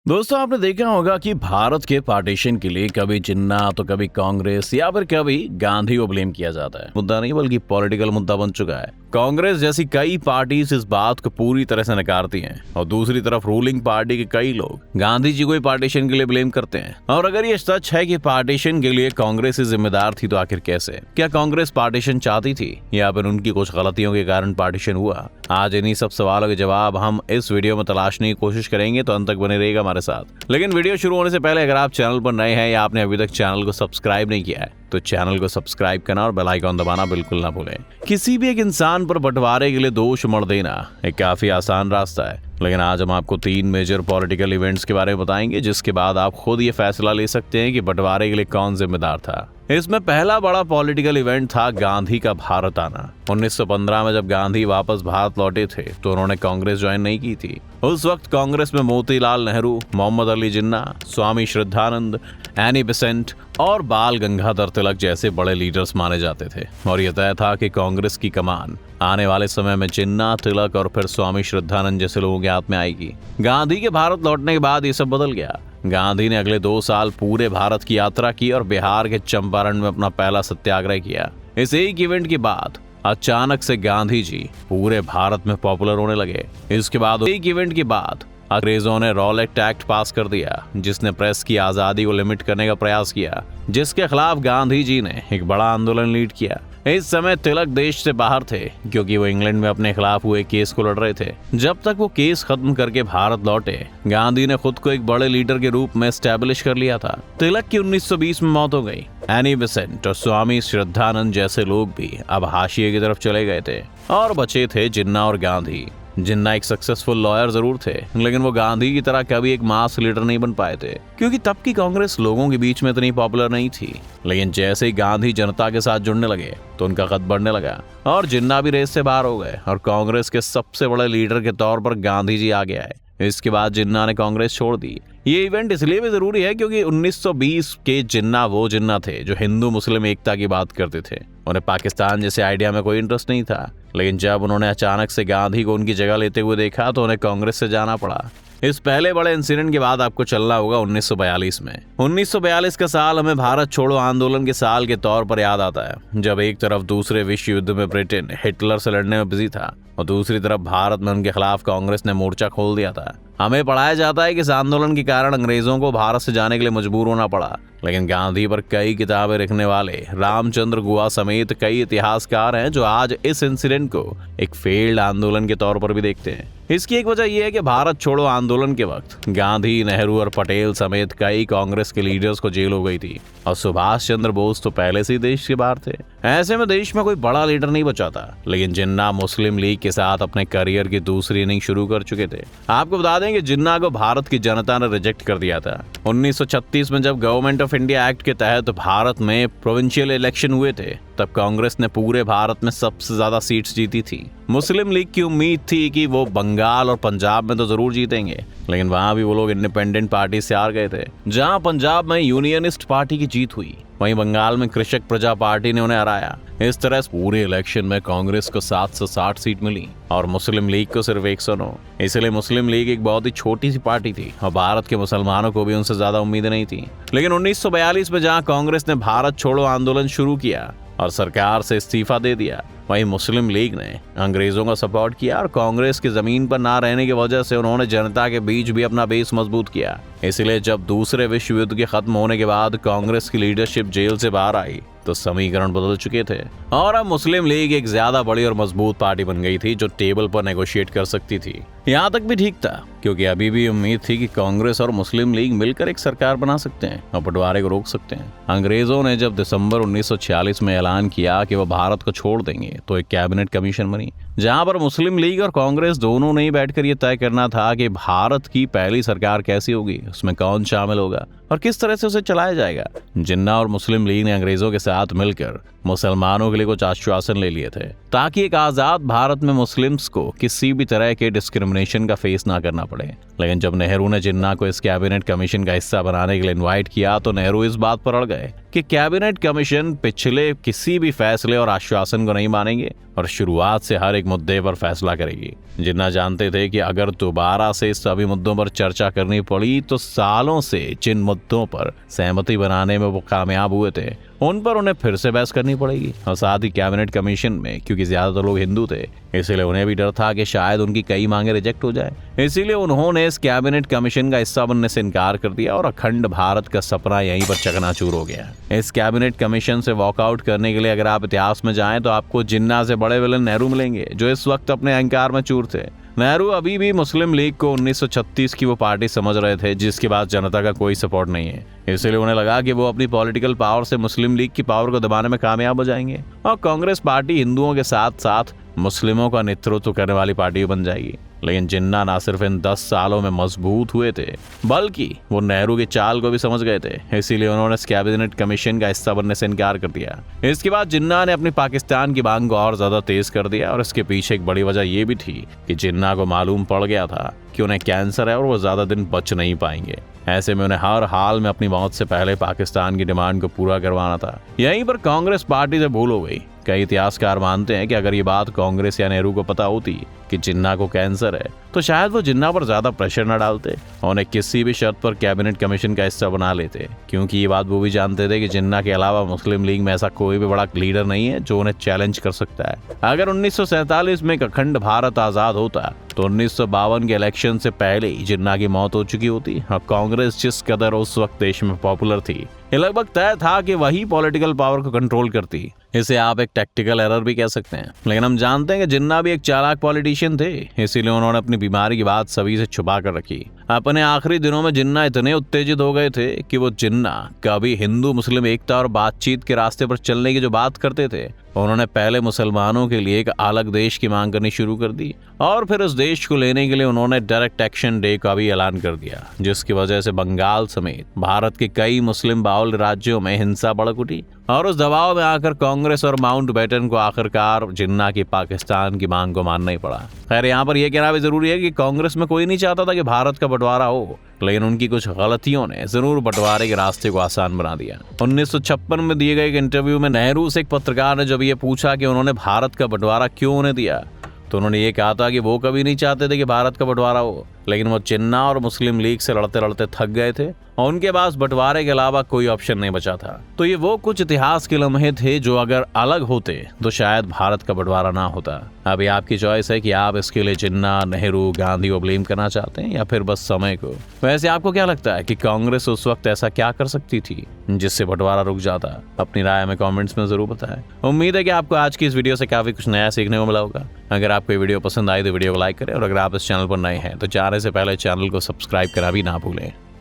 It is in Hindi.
दोस्तों, आपने देखा होगा कि भारत के पार्टीशन के लिए कभी जिन्ना तो कभी कांग्रेस या फिर कभी गांधी को ब्लेम किया जाता है। मुद्दा नहीं बल्कि पॉलिटिकल मुद्दा बन चुका है। कांग्रेस जैसी कई पार्टीज इस बात को पूरी तरह से नकारती हैं और दूसरी तरफ रूलिंग पार्टी के कई लोग गांधी जी को ही पार्टीशन के लिए ब्लेम करते हैं। और अगर ये सच है कि पार्टीशन के लिए कांग्रेस ही जिम्मेदार थी, तो आखिर कैसे? क्या कांग्रेस पार्टीशन चाहती थी या फिर उनकी कुछ गलतियों के कारण पार्टीशन हुआ? आज इन्हीं सब सवालों के जवाब हम इस वीडियो में तलाशने की कोशिश करेंगे, तो अंत तक बने रहेगा हमारे साथ। लेकिन वीडियो शुरू होने से पहले अगर आप चैनल पर नए हैं या आपने अभी तक चैनल को सब्सक्राइब नहीं किया है, तो चैनल को सब्सक्राइब करना और बेल आइकन दबाना बिल्कुल ना भूलें। किसी भी एक इंसान पर बंटवारे के लिए दोष मढ़ देना एक काफी आसान रास्ता है, लेकिन आज हम आपको 3 मेजर पॉलिटिकल इवेंट्स के बारे में बताएंगे, जिसके बाद आप खुद ये फैसला ले सकते हैं कि बंटवारे के लिए कौन जिम्मेदार था। इसमें पहला बड़ा पॉलिटिकल इवेंट था गांधी का भारत आना। 1915 में जब गांधी वापस भारत लौटे थे तो उन्होंने कांग्रेस ज्वाइन नहीं की थी। उस वक्त कांग्रेस में मोतीलाल नेहरू, मोहम्मद अली जिन्ना, स्वामी श्रद्धानंद, एनी बेसेंट और बाल गंगाधर तिलक जैसे बड़े लीडर्स माने जाते थे और यह तय था कि कांग्रेस की कमान आने वाले समय में जिन्ना, तिलक और फिर स्वामी श्रद्धानंद जैसे लोगों के हाथ में आएगी। गांधी के भारत लौटने के बाद ये सब बदल गया। गांधी ने अगले 2 साल पूरे भारत की यात्रा की और बिहार के चंपारण में अपना पहला सत्याग्रह किया। इस एक इवेंट के बाद अचानक से गांधी जी पूरे भारत में पॉपुलर होने लगे। इसके बाद एक इवेंट के बाद अंग्रेजों ने रॉलेट एक्ट पास कर दिया, जिसने प्रेस की आजादी को लिमिट करने का प्रयास किया, जिसके खिलाफ गांधी जी ने एक बड़ा आंदोलन लीड किया। इस समय तिलक देश से बाहर थे क्योंकि वो इंग्लैंड में अपने खिलाफ हुए केस को लड़ रहे थे। जब तक वो केस खत्म करके भारत लौटे, गांधी ने खुद को एक बड़े लीडर के रूप में एस्टैब्लिश कर लिया था। तिलक की 1920 में मौत हो गई। एनी बेसेंट और स्वामी श्रद्धानंद जैसे लोग भी अब हाशिए की तरफ चले गए थे और बचे थे जिन्ना और गांधी। जिन्ना एक सक्सेसफुल लॉयर जरूर थे, लेकिन वो गांधी की तरह कभी एक मास लीडर नहीं बन पाए थे क्योंकि तब की कांग्रेस लोगों के बीच में इतनी पॉपुलर नहीं थी। लेकिन जैसे ही गांधी जनता के साथ जुड़ने लगे तो उनका कद बढ़ने लगा और जिन्ना भी रेस से बाहर हो गए और कांग्रेस के सबसे बड़े लीडर के तौर पर गांधी जी आ गए। इसके बाद जिन्ना ने कांग्रेस छोड़ दी। ये इवेंट इसलिए भी जरूरी है क्योंकि 1920 के जिन्ना वो जिन्ना थे जो हिंदू मुस्लिम एकता की बात करते थे। उन्हें पाकिस्तान जैसे आइडिया में कोई इंटरेस्ट नहीं था, लेकिन जब उन्होंने अचानक से गांधी को उनकी जगह लेते हुए देखा तो उन्हें कांग्रेस से जाना पड़ा। इस पहले बड़े इंसिडेंट के बाद आपको चलना होगा 1942 में। 1942 का साल हमें भारत छोड़ो आंदोलन के साल के तौर पर याद आता है, जब एक तरफ दूसरे विश्व युद्ध में ब्रिटेन हिटलर से लड़ने में बिजी था और दूसरी तरफ भारत में उनके खिलाफ कांग्रेस ने मोर्चा खोल दिया था। हमें पढ़ाया जाता है कि इस आंदोलन के कारण अंग्रेजों को भारत से जाने के लिए मजबूर होना पड़ा, लेकिन गांधी पर कई किताबें लिखने वाले रामचंद्र गुहा समेत कई इतिहासकार हैं जो आज इस इंसिडेंट को एक फेल्ड आंदोलन के तौर पर भी देखते हैं। इसकी एक वजह यह है कि भारत छोड़ो आंदोलन के वक्त गांधी, नेहरू और पटेल समेत कई कांग्रेस के लीडर्स को जेल हो गई थी और सुभाष चंद्र बोस तो पहले से ही देश के बाहर थे। ऐसे में देश में कोई बड़ा लीडर नहीं बचा था, लेकिन जिन्ना मुस्लिम लीग के साथ अपने करियर की दूसरी इनिंग शुरू कर चुके थे। आपको बता दें कि जिन्ना को भारत की जनता ने रिजेक्ट कर दिया था। 1936 में जब गवर्नमेंट ऑफ इंडिया एक्ट के तहत भारत में प्रोविंशियल इलेक्शन हुए थे, तब कांग्रेस ने पूरे भारत में सबसे ज्यादा सीट्स जीती थी। मुस्लिम लीग की उम्मीद थी कि वो बंगाल और पंजाब में तो जरूर जीतेंगे, लेकिन वहां भी वो लोग इंडिपेंडेंट पार्टी से हार गए थे। जहां पंजाब में यूनियनिस्ट पार्टी की जीत हुई, वहीं बंगाल में कृषक प्रजा पार्टी ने उन्हें हराया। इस तरह पूरे इलेक्शन में कांग्रेस को 760 सीट मिली और मुस्लिम लीग को सिर्फ 109। इसलिए मुस्लिम लीग एक बहुत ही छोटी सी पार्टी थी और भारत के मुसलमानों को भी उनसे ज्यादा उम्मीदें नहीं थी। लेकिन 1942 में जहां कांग्रेस ने भारत छोड़ो आंदोलन शुरू किया और सरकार से इस्तीफा दे दिया, वहीं मुस्लिम लीग ने अंग्रेजों का सपोर्ट किया और कांग्रेस की जमीन पर ना रहने की वजह से उन्होंने जनता के बीच भी अपना बेस मजबूत किया। इसलिए जब दूसरे विश्व युद्ध के खत्म होने के बाद कांग्रेस की लीडरशिप जेल से बाहर आई तो समीकरण बदल चुके थे और अब मुस्लिम लीग एक ज्यादा बड़ी और मजबूत पार्टी बन गई थी जो टेबल पर नेगोशिएट कर सकती थी। यहाँ तक भी ठीक था क्योंकि अभी भी उम्मीद थी कि कांग्रेस और मुस्लिम लीग मिलकर एक सरकार बना सकते हैं और बंटवारे को रोक सकते हैं। अंग्रेजों ने जब दिसंबर 1946 में ऐलान किया कि वह भारत को छोड़ देंगे तो एक कैबिनेट कमीशन बनी, जहां पर मुस्लिम लीग और कांग्रेस दोनों ने बैठकर यह तय करना था कि भारत की पहली सरकार कैसी होगी, उसमें कौन शामिल होगा और किस तरह से उसे चलाया जाएगा। जिन्ना और मुस्लिम लीग ने अंग्रेजों के साथ मिलकर मुसलमानों के लिए कुछ आश्वासन ले लिए थे ताकि एक आजाद भारत में मुस्लिम्स को किसी भी तरह के डिस्क्रिमिनेशन का फेस ना करना पड़े। लेकिन जब नेहरू ने जिन्ना को इस कैबिनेट कमीशन का हिस्सा बनाने के लिए इनवाइट किया तो नेहरू इस बात पर अड़ गए कि कैबिनेट कमीशन पिछले किसी भी फैसले और आश्वासन को नहीं मानेंगे और शुरुआत से हर एक मुद्दे पर फैसला करेगी। जिन्ना जानते थे कि अगर दोबारा से सभी मुद्दों पर चर्चा करनी पड़ी तो सालों से जिन मुद्दों पर सहमति बनाने में वो कामयाब हुए थे उन पर उन्हें फिर से बहस करनी पड़ेगी। और साथ ही कैबिनेट कमीशन में क्योंकि ज्यादातर लोग हिंदू थे इसीलिए उन्हें भी डर था कि शायद उनकी कई मांगे रिजेक्ट हो जाए। इसीलिए उन्होंने इस कैबिनेट कमीशन का हिस्सा बनने से इनकार कर दिया और अखंड भारत का सपना यहीं पर चकनाचूर हो गया। इस कैबिनेट कमीशन से वॉकआउट करने के लिए अगर आप इतिहास में जाएं तो आपको जिन्ना से बड़े विलन नेहरू मिलेंगे, जो इस वक्त अपने अहंकार में चूर थे। नेहरू अभी भी मुस्लिम लीग को 1936 की वो पार्टी समझ रहे थे जिसके बाद जनता का कोई सपोर्ट नहीं है। इसलिए उन्हें लगा कि वो अपनी पॉलिटिकल पावर से मुस्लिम लीग की पावर को दबाने में कामयाब हो जाएंगे और कांग्रेस पार्टी हिंदुओं के साथ साथ मुस्लिमों का नेतृत्व करने वाली पार्टी बन जाएगी। लेकिन जिन्ना ना सिर्फ इन 10 सालों में मजबूत हुए थे बल्कि वो नेहरू की चाल को भी समझ गए थे। इसीलिए उन्होंने इस कैबिनेट कमीशन का हिस्सा बनने से इनकार कर दिया। इसके बाद जिन्ना ने अपनी पाकिस्तान की मांग को और ज्यादा तेज कर दिया और इसके पीछे एक बड़ी वजह यह भी थी कि जिन्ना को मालूम पड़ गया था कि उन्हें कैंसर है और वो ज्यादा दिन बच नहीं पाएंगे। ऐसे में उन्हें हर हाल में अपनी मौत से पहले पाकिस्तान की डिमांड को पूरा करवाना था। यहीं पर कांग्रेस पार्टी से भूल हो गई। कई इतिहासकार मानते हैं कि अगर ये बात कांग्रेस या नेहरू को पता होती कि जिन्ना को कैंसर है तो शायद वो जिन्ना पर ज्यादा प्रेशर न डालते और उन्हें किसी भी शर्त पर कैबिनेट कमीशन का हिस्सा बना लेते, क्योंकि ये बात वो भी जानते थे कि जिन्ना के अलावा मुस्लिम लीग में ऐसा कोई भी बड़ा लीडर नहीं है जो उन्हें चैलेंज कर सकता है। अगर 1947 में एक अखंड भारत आजाद होता तो 1952 के इलेक्शन से पहले ही जिन्ना की मौत हो चुकी होती और कांग्रेस जिस कदर उस वक्त देश में पॉपुलर थी ये लगभग तय था कि वही पॉलिटिकल पावर को कंट्रोल करती। इसे आप एक टैक्टिकल एरर भी कह सकते हैं। लेकिन हम जानते हैं कि जिन्ना भी एक चालाक पॉलिटिशियन थे, इसीलिए उन्होंने अपनी बीमारी की बात सभी से छुपा कर रखी। अपने आखिरी दिनों में जिन्ना इतने उत्तेजित हो गए थे कि वो जिन्ना कभी हिंदू मुस्लिम एकता और बातचीत के रास्ते पर चलने की जो बात करते थे उन्होंने पहले मुसलमानों के लिए एक अलग देश की मांग करनी शुरू कर दी और फिर उस देश को लेने के लिए उन्होंने डायरेक्ट एक्शन डे का भी ऐलान कर दिया, जिसकी वजह से बंगाल समेत भारत के कई मुस्लिम बाहुल राज्यों में हिंसा भड़क उठी और उस दबाव में आकर कांग्रेस और माउंटबेटन को आखिरकार जिन्ना की पाकिस्तान की मांग को मानना ही पड़ा। खैर यहाँ पर यह कहना भी जरूरी है कि कांग्रेस में कोई नहीं चाहता था कि भारत का बंटवारा हो, लेकिन उनकी कुछ गलतियों ने जरूर बंटवारे के रास्ते को आसान बना दिया। 1956 में दिए गए एक इंटरव्यू में नेहरू से एक पत्रकार ने जब ये पूछा कि उन्होंने भारत का बंटवारा क्यों उन्हें दिया तो उन्होंने ये कहा था कि वो कभी नहीं चाहते थे कि भारत का बंटवारा हो, लेकिन वो जिन्ना और मुस्लिम लीग से लड़ते लड़ते थक गए थे और उनके पास बंटवारे के अलावा कोई ऑप्शन नहीं बचा था। तो ये वो कुछ इतिहास के लम्हे थे जो अगर अलग होते तो शायद भारत का बंटवारा ना होता। अभी आपकी चॉइस है कि आप इसके लिए जिन्ना, नेहरू, गांधी को ब्लेम करना चाहते हैं या फिर बस समय को। वैसे आपको क्या लगता है कि कांग्रेस उस वक्त ऐसा क्या कर सकती थी जिससे बंटवारा रुक जाता? अपनी राय में कमेंट्स में जरूर बताएं। उम्मीद है कि आपको आज की इस वीडियो से काफी कुछ नया सीखने को मिला होगा। अगर आपको ये वीडियो पसंद आई तो वीडियो को लाइक करें और अगर आप इस चैनल पर नए हैं तो जाने से पहले चैनल को सब्सक्राइब करना भी ना भूलें।